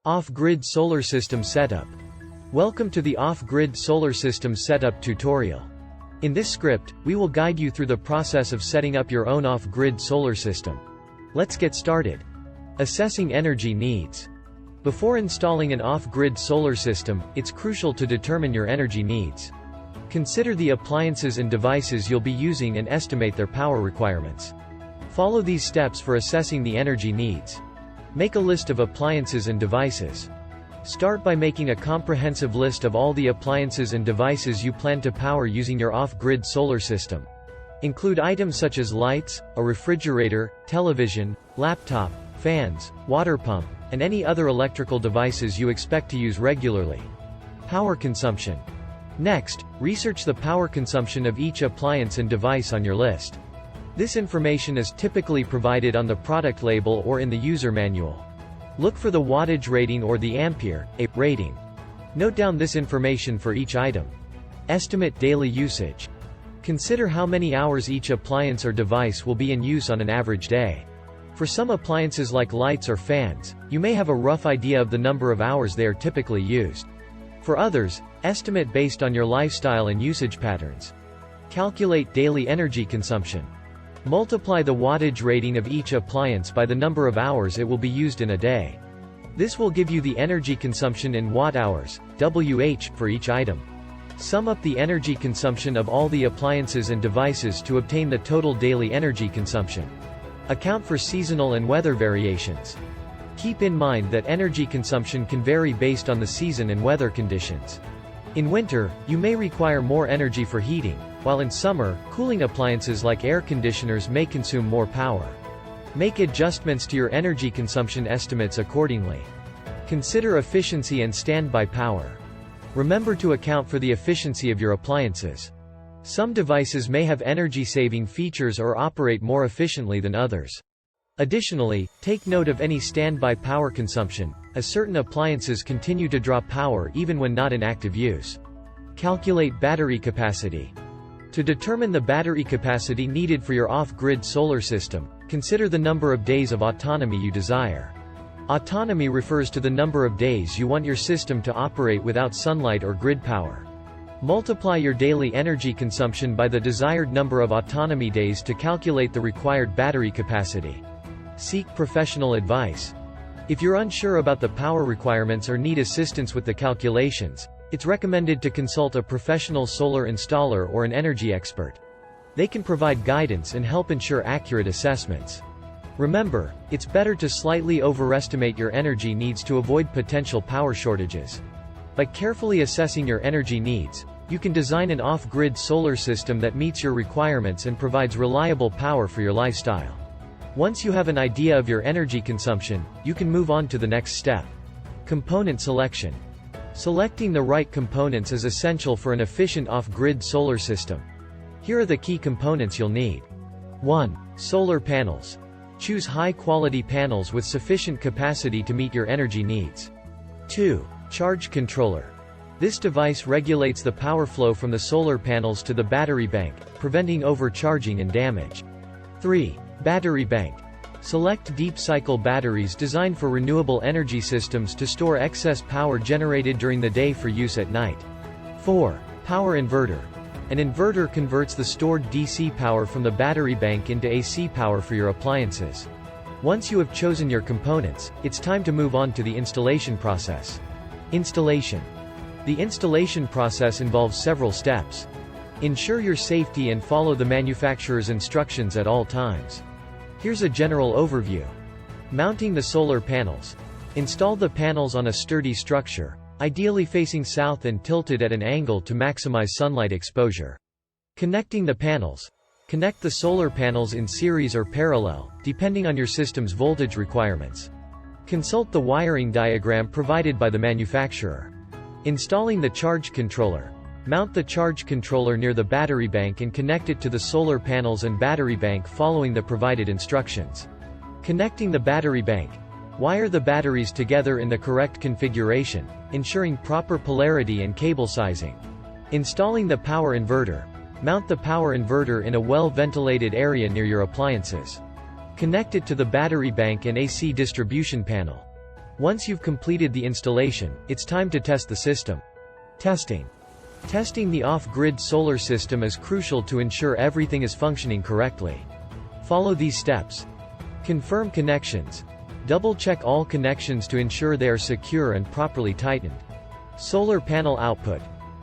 Off-grid solar system setup. Welcome to the off-grid solar system setup tutorial. In this script, we will guide you through the process of setting up your own off-grid solar system. Let's get started. Assessing energy needs. Before installing an off-grid solar system, it's crucial to determine your energy needs. Consider the appliances and devices you'll be using and estimate their power requirements. Follow these steps for assessing the energy needs. Make a list of appliances and devices. Start by making a comprehensive list of all the appliances and devices you plan to power using your off-grid solar system. Include items such as lights, a refrigerator, television, laptop, fans, water pump, and any other electrical devices you expect to use regularly. Power consumption. Next, research the power consumption of each appliance and device on your list. This information is typically provided on the product label or in the user manual. Look for the wattage rating or the ampere rating. Note down this information for each item. Estimate daily usage. Consider how many hours each appliance or device will be in use on an average day. For some appliances like lights or fans, you may have a rough idea of the number of hours they are typically used. For others, estimate based on your lifestyle and usage patterns. Calculate daily energy consumption. Multiply the wattage rating of each appliance by the number of hours it will be used in a day. This will give you the energy consumption in watt-hours, (Wh), for each item. Sum up the energy consumption of all the appliances and devices to obtain the total daily energy consumption. Account for seasonal and weather variations. Keep in mind that energy consumption can vary based on the season and weather conditions. In winter, you may require more energy for heating, while in summer, cooling appliances like air conditioners may consume more power. Make adjustments to your energy consumption estimates accordingly. Consider efficiency and standby power. Remember to account for the efficiency of your appliances. Some devices may have energy-saving features or operate more efficiently than others. Additionally, take note of any standby power consumption, as certain appliances continue to draw power even when not in active use. Calculate battery capacity. To determine the battery capacity needed for your off-grid solar system, consider the number of days of autonomy you desire. Autonomy refers to the number of days you want your system to operate without sunlight or grid power. Multiply your daily energy consumption by the desired number of autonomy days to calculate the required battery capacity. Seek professional advice. If you're unsure about the power requirements or need assistance with the calculations, it's recommended to consult a professional solar installer or an energy expert. They can provide guidance and help ensure accurate assessments. Remember, it's better to slightly overestimate your energy needs to avoid potential power shortages. By carefully assessing your energy needs, you can design an off-grid solar system that meets your requirements and provides reliable power for your lifestyle. Once you have an idea of your energy consumption, you can move on to the next step. Component selection. Selecting the right components is essential for an efficient off-grid solar system. Here are the key components you'll need. 1. Solar panels. Choose high-quality panels with sufficient capacity to meet your energy needs. 2. Charge controller. This device regulates the power flow from the solar panels to the battery bank, preventing overcharging and damage. 3. Battery bank. Select deep-cycle batteries designed for renewable energy systems to store excess power generated during the day for use at night. 4. Power inverter. An inverter converts the stored DC power from the battery bank into AC power for your appliances. Once you have chosen your components, it's time to move on to the installation process. Installation. The installation process involves several steps. Ensure your safety and follow the manufacturer's instructions at all times. Here's a general overview. Mounting the solar panels. Install the panels on a sturdy structure, ideally facing south and tilted at an angle to maximize sunlight exposure. Connecting the panels. Connect the solar panels in series or parallel, depending on your system's voltage requirements. Consult the wiring diagram provided by the manufacturer. Installing the charge controller. Mount the charge controller near the battery bank and connect it to the solar panels and battery bank following the provided instructions. Connecting the battery bank. Wire the batteries together in the correct configuration, ensuring proper polarity and cable sizing. Installing the power inverter. Mount the power inverter in a well-ventilated area near your appliances. Connect it to the battery bank and AC distribution panel. Once you've completed the installation, it's time to test the system. Testing. Testing the off-grid solar system is crucial to ensure everything is functioning correctly. Follow these steps. Confirm connections. Double-check all connections to ensure they are secure and properly tightened. Solar panel output.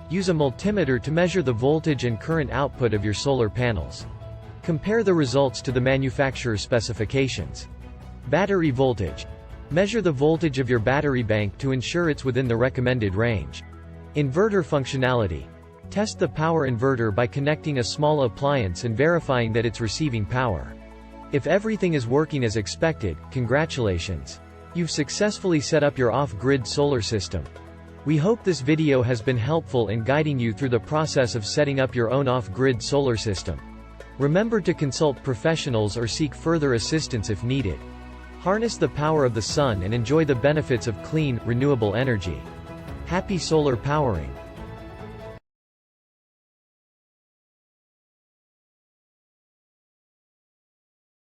Use a multimeter to measure the voltage and current output of your solar panels. Compare the results to the manufacturer's specifications. Battery voltage. Measure the voltage of your battery bank to ensure it's within the recommended range. Inverter functionality. Test the power inverter by connecting a small appliance and verifying that it's receiving power. If everything is working as expected, congratulations! You've successfully set up your off-grid solar system. We hope this video has been helpful in guiding you through the process of setting up your own off-grid solar system. Remember to consult professionals or seek further assistance if needed. Harness the power of the sun and enjoy the benefits of clean, renewable energy. Happy solar powering!